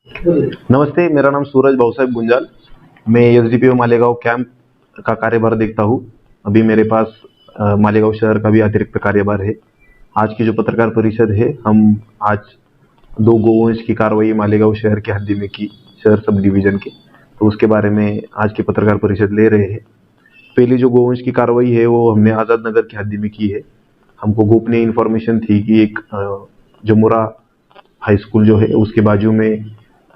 नमस्ते, मेरा नाम सूरज भाऊसाहेब गुंजाल। मैं एसडीपीओ मालेगांव कैंप का कार्यभार देखता हूँ। अभी मेरे पास मालेगांव शहर का भी अतिरिक्त कार्यभार है। आज की जो पत्रकार परिषद है, हम आज 2 गोवंश की कार्रवाई मालेगांव शहर के हद्दी में की, शहर सब डिवीजन के, तो उसके बारे में आज की पत्रकार परिषद ले रहे हैं। पहली जो गोवंश की कार्रवाई है वो हमने आज़ाद नगर की हद्दी में की है। हमको गोपनीय इन्फॉर्मेशन थी कि एक जमुरा हाई स्कूल जो है उसके बाजू में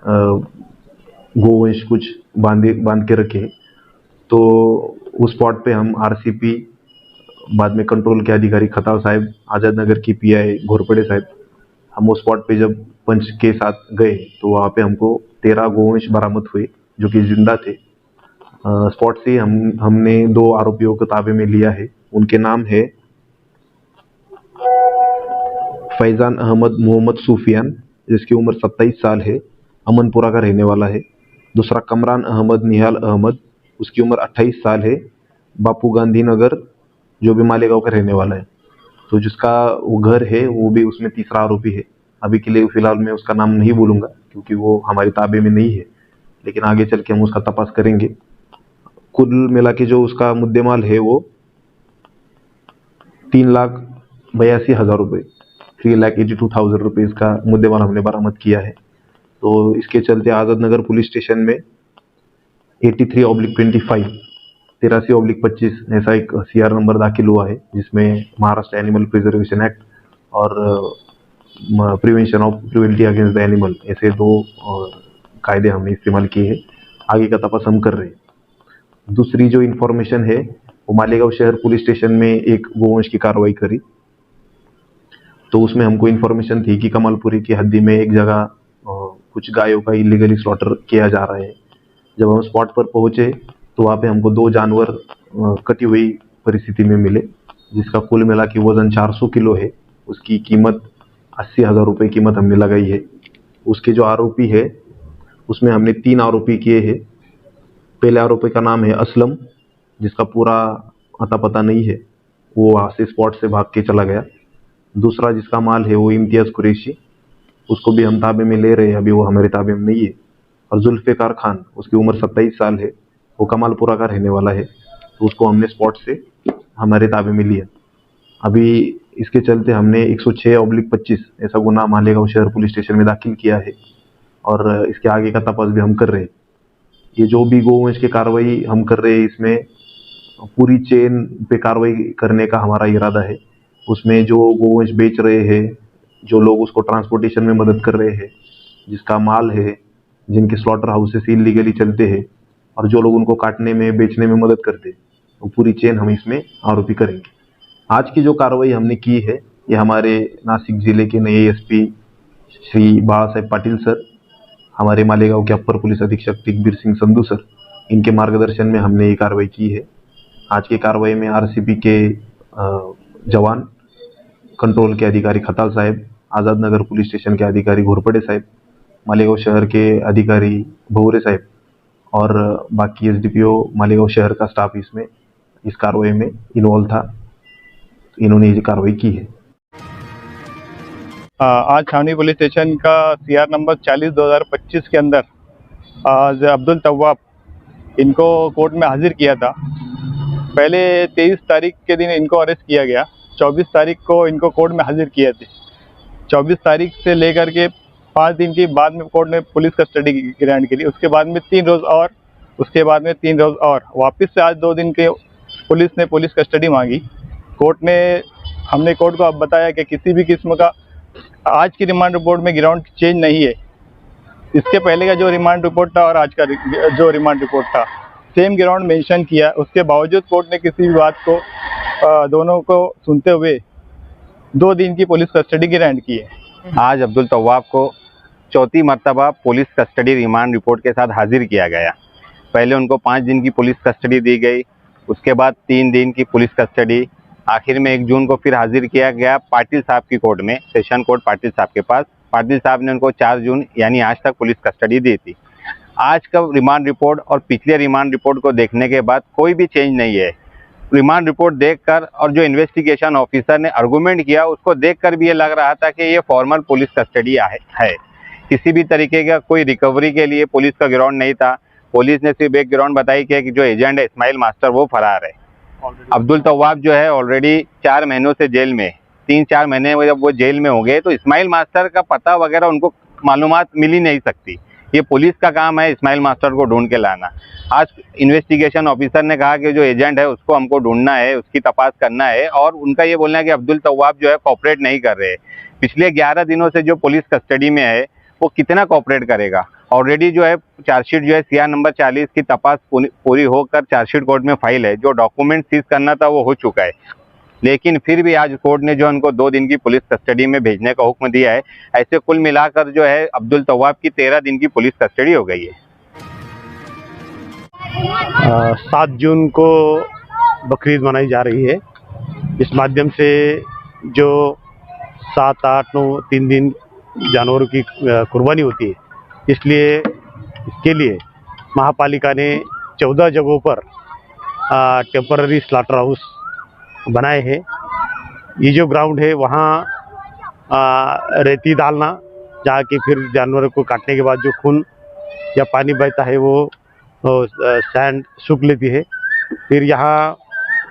गोवंश कुछ बांध के रखे हैं। तो उस स्पॉट पे हम आरसीपी, बाद में कंट्रोल के अधिकारी खताव साहब, आज़ाद नगर की पीआई घोरपड़े साहब, हम उस स्पॉट पे जब पंच के साथ गए तो वहाँ पे हमको 13 गोवंश बरामद हुए जो कि जिंदा थे। स्पॉट से हमने 2 आरोपियों को ताबे में लिया है। उनके नाम है फैजान अहमद मोहम्मद सूफियान, जिसकी उम्र 27 साल है, अमनपुरा का रहने वाला है। दूसरा कमरान अहमद निहाल अहमद, उसकी उम्र 28 साल है, बापू गांधी नगर, जो भी मालेगांव का रहने वाला है। तो जिसका वो घर है वो भी उसमें तीसरा आरोपी है। अभी के लिए फिलहाल मैं उसका नाम नहीं बोलूंगा क्योंकि वो हमारे ताबे में नहीं है, लेकिन आगे चल के हम उसका तपास करेंगे। कुल मिला के जो उसका मुद्देमाल है वो 3,82,000 रुपये, 3,82,000 रुपीज़ का मुद्देमाल हमने बरामद किया है। तो इसके चलते आज़ाद नगर पुलिस स्टेशन में 83/25, 83/25 ऐसा एक सीआर नंबर दाखिल हुआ है, जिसमें महाराष्ट्र एनिमल प्रिजर्वेशन एक्ट और prevention of cruelty against the animal, ऐसे 2 कायदे हमने इस्तेमाल किए हैं। आगे का तपास हम कर रहे हैं। दूसरी जो इन्फॉर्मेशन है वो मालेगांव शहर पुलिस स्टेशन में एक गोवंश की कार्रवाई करी। तो उसमें हमको इन्फॉर्मेशन थी कि कमालपुरी की हद्दी में एक जगह कुछ गायों का इलीगली स्लॉटर किया जा रहा है। जब हम स्पॉट पर पहुंचे तो वहाँ पे हमको 2 जानवर कटी हुई परिस्थिति में मिले, जिसका कुल मिला के वजन 400 किलो है। उसकी कीमत 80,000 रुपये कीमत हमने लगाई है। उसके जो आरोपी है उसमें हमने 3 आरोपी किए हैं। पहले आरोपी का नाम है असलम, जिसका पूरा अता पता नहीं है, वो वहाँ से स्पॉट से भाग के चला गया। दूसरा जिसका माल है वो इम्तियाज़ कुरैशी, उसको भी हम ताबे में ले रहे हैं, अभी वो हमारे ताबे में नहीं है। और जुल्फ़िकार खान, उसकी उम्र 27 साल है, वो कमालपुरा का रहने वाला है, तो उसको हमने स्पॉट से हमारे ताबे में लिया। अभी इसके चलते हमने 106/25 ऐसा गुना मालेगांव शहर पुलिस स्टेशन में दाखिल किया है और इसके आगे का तपास भी हम कर रहे हैं। ये जो भी गोवंश की कार्रवाई हम कर रहे हैं, इसमें पूरी चेन पे कार्रवाई करने का हमारा इरादा है। उसमें जो गोवंश बेच रहे हैं, जो लोग उसको ट्रांसपोर्टेशन में मदद कर रहे हैं, जिसका माल है, जिनके स्लॉटर हाउसेस इलीगली चलते हैं, और जो लोग उनको काटने में, बेचने में मदद करते हैं, वो पूरी चेन हम इसमें आरोपी करेंगे। आज की जो कार्रवाई हमने की है ये हमारे नासिक जिले के नए एसपी श्री बाला साहेब पाटिल सर, हमारे मालेगांव के अपर पुलिस अधीक्षक दिग्बीर सिंह संधू सर, इनके मार्गदर्शन में हमने ये कार्रवाई की है। आज की कार्रवाई में आरसीपी के जवान, कंट्रोल के अधिकारी खताल साहब, आज़ाद नगर पुलिस स्टेशन के अधिकारी घोरपड़े साहब, मालेगांव शहर के अधिकारी भोवरे साहब और बाकी एसडीपीओ मालेगांव शहर का स्टाफ इसमें इस कार्रवाई में इन्वॉल्व था। इन्होंने ये कार्रवाई की है। आज छावनी पुलिस स्टेशन का सीआर नंबर 40/2025 के अंदर आज अब्दुल तव्वाब, इनको कोर्ट में हाजिर किया था। पहले 23 तारीख के दिन इनको अरेस्ट किया गया, 24 तारीख को इनको कोर्ट में हाजिर किए थे। 24 तारीख से लेकर के 5 दिन की बाद में कोर्ट ने पुलिस कस्टडी ग्रांट करी। उसके बाद में 3 रोज़ और, उसके बाद में 3 रोज़ और, वापस से आज 2 दिन के पुलिस ने पुलिस कस्टडी मांगी। हमने कोर्ट को अब बताया कि किसी भी किस्म का आज की रिमांड रिपोर्ट में ग्राउंड चेंज नहीं है। इसके पहले का जो रिमांड रिपोर्ट था और आज का जो रिमांड रिपोर्ट था, सेम ग्राउंड मेंशन किया। उसके बावजूद कोर्ट ने किसी भी बात को दोनों को सुनते हुए 2 दिन की पुलिस कस्टडी ग्रांट की है। आज अब्दुल तव्वाब को चौथी मर्तबा पुलिस कस्टडी रिमांड रिपोर्ट के साथ हाजिर किया गया। पहले उनको 5 दिन की पुलिस कस्टडी दी गई, उसके बाद 3 दिन की पुलिस कस्टडी, आखिर में 1 जून को फिर हाजिर किया गया पाटिल साहब की कोर्ट में, सेशन कोर्ट पाटिल साहब के पास। पाटिल साहब ने उनको 4 जून यानी आज तक पुलिस कस्टडी दी थी। आज का रिमांड रिपोर्ट और पिछले रिमांड रिपोर्ट को देखने के बाद कोई भी चेंज नहीं है। रिमांड रिपोर्ट देखकर और जो इन्वेस्टिगेशन ऑफिसर ने आर्गूमेंट किया उसको देखकर भी ये लग रहा था कि ये फॉर्मल पुलिस कस्टडी है। किसी भी तरीके का कोई रिकवरी के लिए पुलिस का ग्राउंड नहीं था। पुलिस ने सिर्फ एक ग्राउंड बताई कि जो एजेंट है इस्माइल मास्टर वो फरार है। अब्दुल तवाब जो है ऑलरेडी 4 महीनों से जेल में, 3-4 महीने में जब वो जेल में हो गए तो इस्माइल मास्टर का पता वगैरह उनको मालूमात मिल ही नहीं सकती। ये पुलिस का काम है इस्माइल मास्टर को ढूंढ के लाना। आज इन्वेस्टिगेशन ऑफिसर ने कहा कि जो एजेंट है उसको हमको ढूंढना है, उसकी तपास करना है, और उनका ये बोलना है कि अब्दुल तवाब जो है कोऑपरेट नहीं कर रहे। पिछले 11 दिनों से जो पुलिस कस्टडी में है वो कितना कोऑपरेट करेगा। ऑलरेडी जो है चार्जशीट जो है सीआर नंबर 40 की तपास पूरी होकर चार्जशीट कोर्ट में फाइल है। जो डॉक्यूमेंट सीज करना था वो हो चुका है, लेकिन फिर भी आज कोर्ट ने जो उनको 2 दिन की पुलिस कस्टडी में भेजने का हुक्म दिया है। ऐसे कुल मिलाकर जो है अब्दुल तवाब की 13 दिन की पुलिस कस्टडी हो गई है। 7 जून को बकरीद मनाई जा रही है। इस माध्यम से जो 7, 8, 9 3 दिन जानवरों की कुर्बानी होती है, इसलिए इसके लिए महापालिका ने 14 जगहों पर टेम्पररी स्लॉटर हाउस बनाए हैं। ये जो ग्राउंड है वहाँ रेती डालना, जहाँ कि फिर जानवरों को काटने के बाद जो खून या पानी बहता है वो सैंड सूख लेती है। फिर यहाँ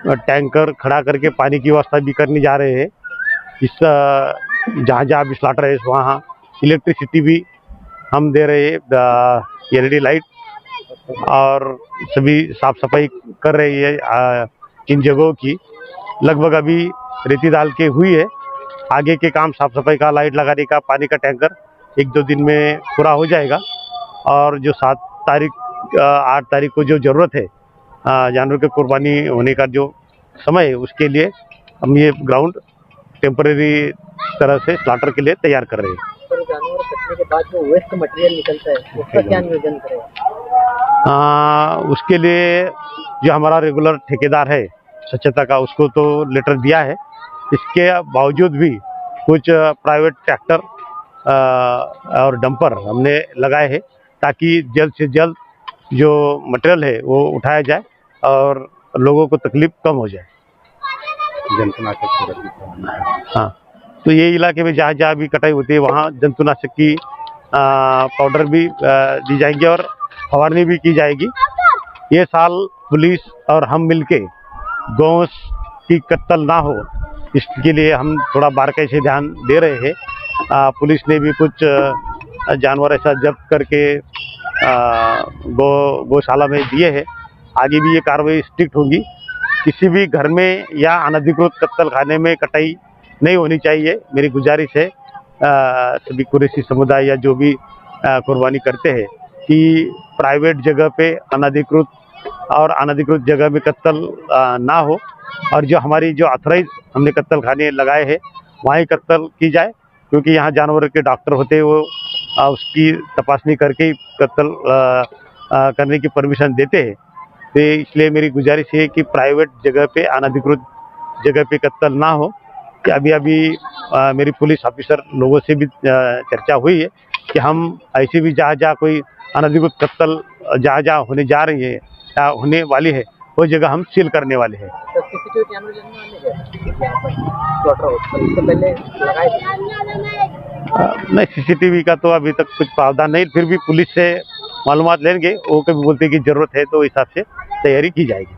टैंकर खड़ा करके पानी की व्यवस्था भी करने जा रहे हैं। इस जहाँ जहाँ भी स्लॉटर है वहाँ इलेक्ट्रिसिटी भी हम दे रहे हैं, LED लाइट, और सभी साफ सफाई कर रही है इन जगहों की। लगभग अभी रेती डाल के हुई है। आगे के काम साफ सफाई का, लाइट लगाने का, पानी का टैंकर 1-2 दिन में पूरा हो जाएगा। और जो 7 तारीख 8 तारीख को जो ज़रूरत है जानवर के कुर्बानी होने का जो समय है, उसके लिए हम ये ग्राउंड टेम्परेरी तरह से स्लॉटर के लिए तैयार कर रहे हैं। पर जानवर कटने के बाद जो वेस्ट मटेरियल निकलता है उसका क्या नियोजन करें? उसके लिए जो हमारा रेगुलर ठेकेदार है स्वच्छता का, उसको तो लेटर दिया है। इसके बावजूद भी कुछ प्राइवेट ट्रैक्टर और डंपर हमने लगाए हैं, ताकि जल्द से जल्द जो मटेरियल है वो उठाया जाए और लोगों को तकलीफ कम हो जाए। हाँ, तो ये इलाके में जहाँ जहाँ भी कटाई होती है वहाँ जंतुनाशक की पाउडर भी दी जाएगी और फवारनी भी की जाएगी। ये साल पुलिस और हम मिलके गौ की कत्ल ना हो, इसके लिए हम थोड़ा बारीकी से ध्यान दे रहे हैं। पुलिस ने भी कुछ जानवर ऐसा जब्त करके गौशाला में दिए हैं। आगे भी ये कार्रवाई स्ट्रिक्ट होगी। किसी भी घर में या अनधिकृत कत्ल खाने में कटाई नहीं होनी चाहिए। मेरी गुजारिश है सभी कुरैशी समुदाय या जो भी कुर्बानी करते हैं कि प्राइवेट जगह पे अनधिकृत जगह में कत्ल ना हो, और जो हमारी जो ऑथराइज हमने कत्ल खाने लगाए हैं वहीं कत्ल की जाए, क्योंकि यहाँ जानवरों के डॉक्टर होते हैं, वो उसकी तपासनी करके ही कत्ल करने की परमिशन देते हैं। तो इसलिए मेरी गुजारिश है कि प्राइवेट जगह पे अनधिकृत जगह पे कत्ल ना हो। कि अभी मेरी पुलिस ऑफिसर लोगों से भी चर्चा हुई है कि हम ऐसे भी जहाँ कोई अनधिकृत कत्ल जहाँ होने जा रही है या होने वाली है वो जगह हम सील करने वाले हैं। तो सीसीटीवी कैमरे पहले लगाए थे? नहीं, सीसीटीवी का तो अभी तक कुछ प्रावधान नहीं, फिर भी पुलिस से मालूमात लेंगे। वो कभी बोलते कि जरूरत है तो इस हिसाब से तैयारी की जाएगी।